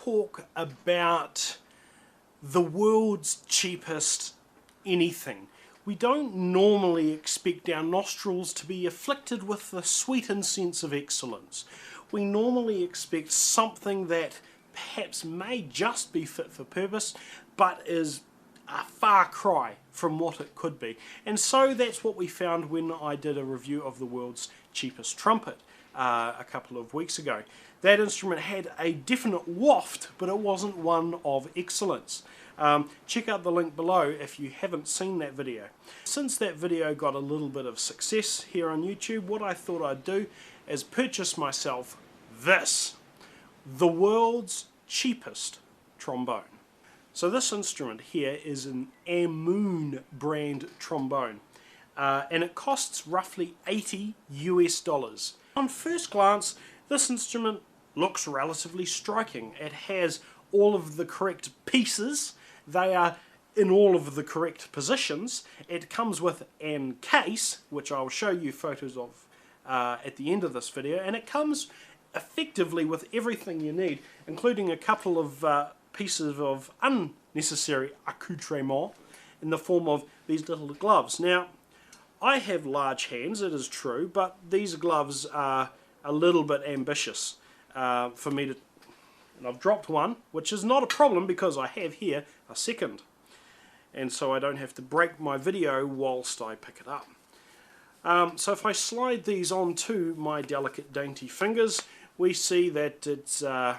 talk about the world's cheapest anything. We don't normally expect our nostrils to be afflicted with the sweetened sense of excellence. We normally expect something that perhaps may just be fit for purpose, but is a far cry from what it could be. And so that's what we found when I did a review of the world's cheapest trumpet a couple of weeks ago. That instrument had a definite waft, but it wasn't one of excellence. Check out the link below if you haven't seen that video. Since that video got a little bit of success here on YouTube, what I thought I'd do is purchase myself this, the world's cheapest trombone. So this instrument here is an Amoon brand trombone, and it costs roughly $80 US. On first glance, this instrument looks relatively striking. It has all of the correct pieces. They are in all of the correct positions. It comes with an case, which I'll show you photos of at the end of this video, and it comes effectively with everything you need, including a couple of pieces of unnecessary accoutrement in the form of these little gloves. Now, I have large hands, it is true, but these gloves are a little bit ambitious for me to... And I've dropped one, which is not a problem because I have here a second. And so I don't have to break my video whilst I pick it up. So if I slide these onto my delicate dainty fingers, we see that it's a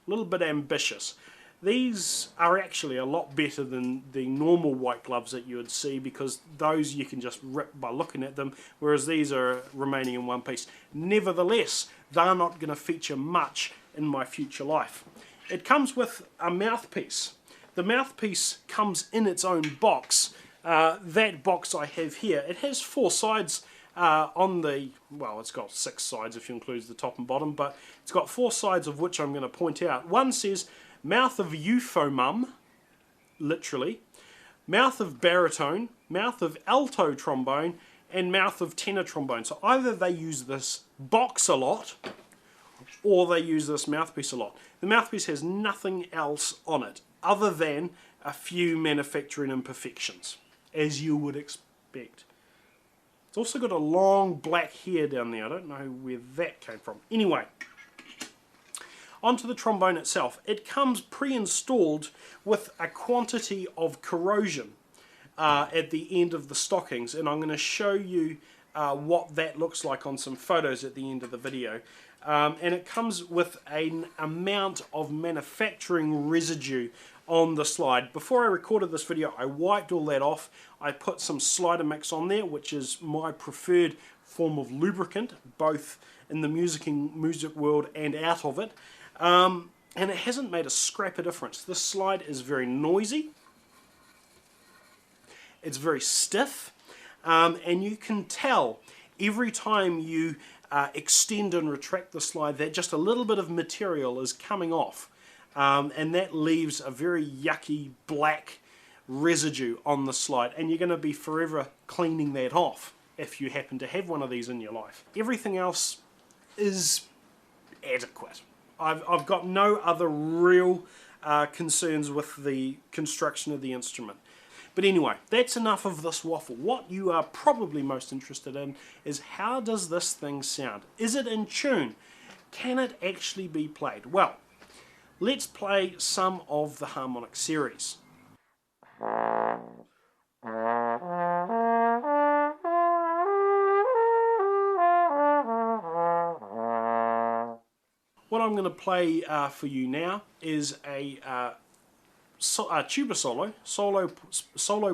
little bit ambitious. These are actually a lot better than the normal white gloves that you would see, because those you can just rip by looking at them, whereas these are remaining in one piece. Nevertheless, they're not going to feature much in my future life. It comes with a mouthpiece. The mouthpiece comes in its own box. That box I have here, it has 4 sides on the, well, it's got 6 sides if you include the top and bottom, but it's got 4 sides of which I'm going to point out. One says mouth of euphomum, literally, mouth of baritone, mouth of alto trombone, and mouth of tenor trombone. So either they use this box a lot, or they use this mouthpiece a lot. The mouthpiece has nothing else on it other than a few manufacturing imperfections, as you would expect. It's also got a long black hair down there. I don't know where that came from. Anyway, onto the trombone itself. It comes pre-installed with a quantity of corrosion at the end of the stockings, and I'm going to show you what that looks like on some photos at the end of the video. And it comes with an amount of manufacturing residue on the slide. Before I recorded this video, I wiped all that off. I put some slider mix on there, which is my preferred form of lubricant, both in the music world and out of it. And it hasn't made a scrap of difference. This slide is very noisy. It's very stiff. And you can tell every time you extend and retract the slide that just a little bit of material is coming off. And that leaves a very yucky black residue on the slide, and you're going to be forever cleaning that off if you happen to have one of these in your life. Everything else is adequate. I've got no other real concerns with the construction of the instrument. But anyway, that's enough of this waffle. What you are probably most interested in is, how does this thing sound? Is it in tune? Can it actually be played? Well, let's play some of the harmonic series. What I'm going to play for you now is a tuba solo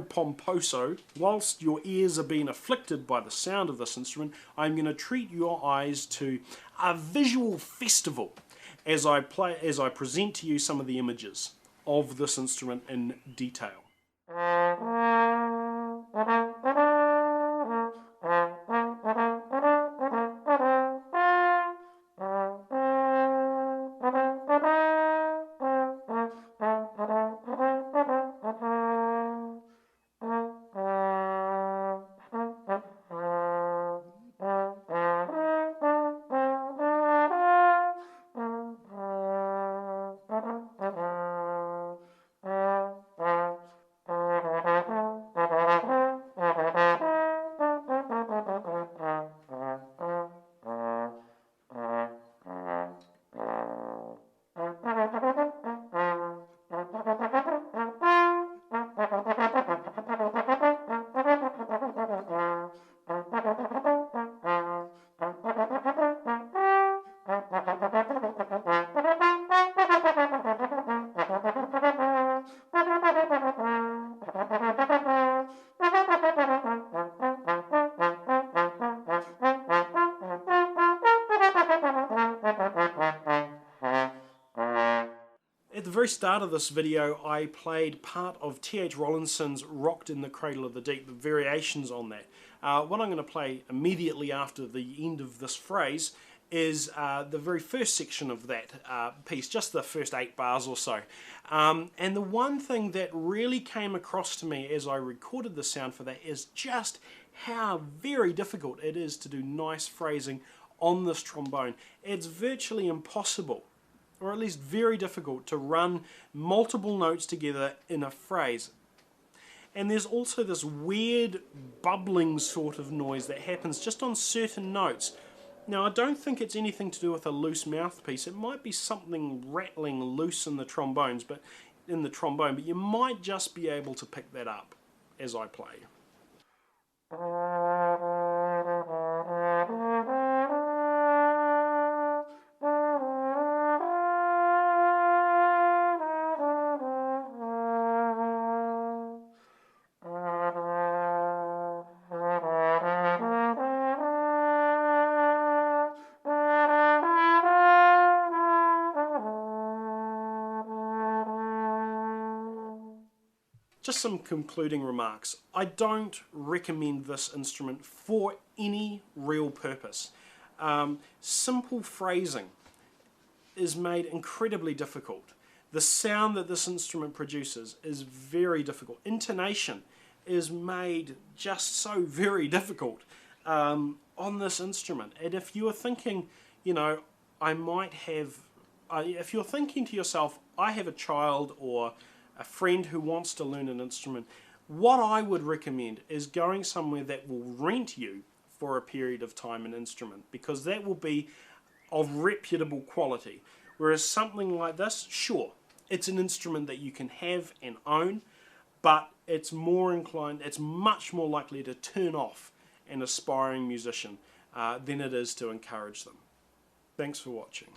pomposo. Whilst your ears are being afflicted by the sound of this instrument, I'm going to treat your eyes to a visual festival as I present to you some of the images of this instrument in detail. very start of this video, I played part of T.H. Rollinson's Rocked in the Cradle of the Deep, the variations on that. What I'm going to play immediately after the end of this phrase is the very first section of that piece, just the first 8 bars or so. And the one thing that really came across to me as I recorded the sound for that is just how very difficult it is to do nice phrasing on this trombone. It's virtually impossible, or at least very difficult, to run multiple notes together in a phrase. And there's also this weird bubbling sort of noise that happens just on certain notes. Now, I don't think it's anything to do with a loose mouthpiece. It might be something rattling loose in the trombone, but you might just be able to pick that up as I play. Just some concluding remarks. I don't recommend this instrument for any real purpose. Simple phrasing is made incredibly difficult. The sound that this instrument produces is very difficult. Intonation is made just so very difficult on this instrument. And if you are thinking, you know, if you're thinking to yourself, I have a child or a friend who wants to learn an instrument, what I would recommend is going somewhere that will rent you for a period of time an instrument, because that will be of reputable quality. Whereas something like this, sure, it's an instrument that you can have and own, but it's much more likely to turn off an aspiring musician than it is to encourage them. Thanks for watching.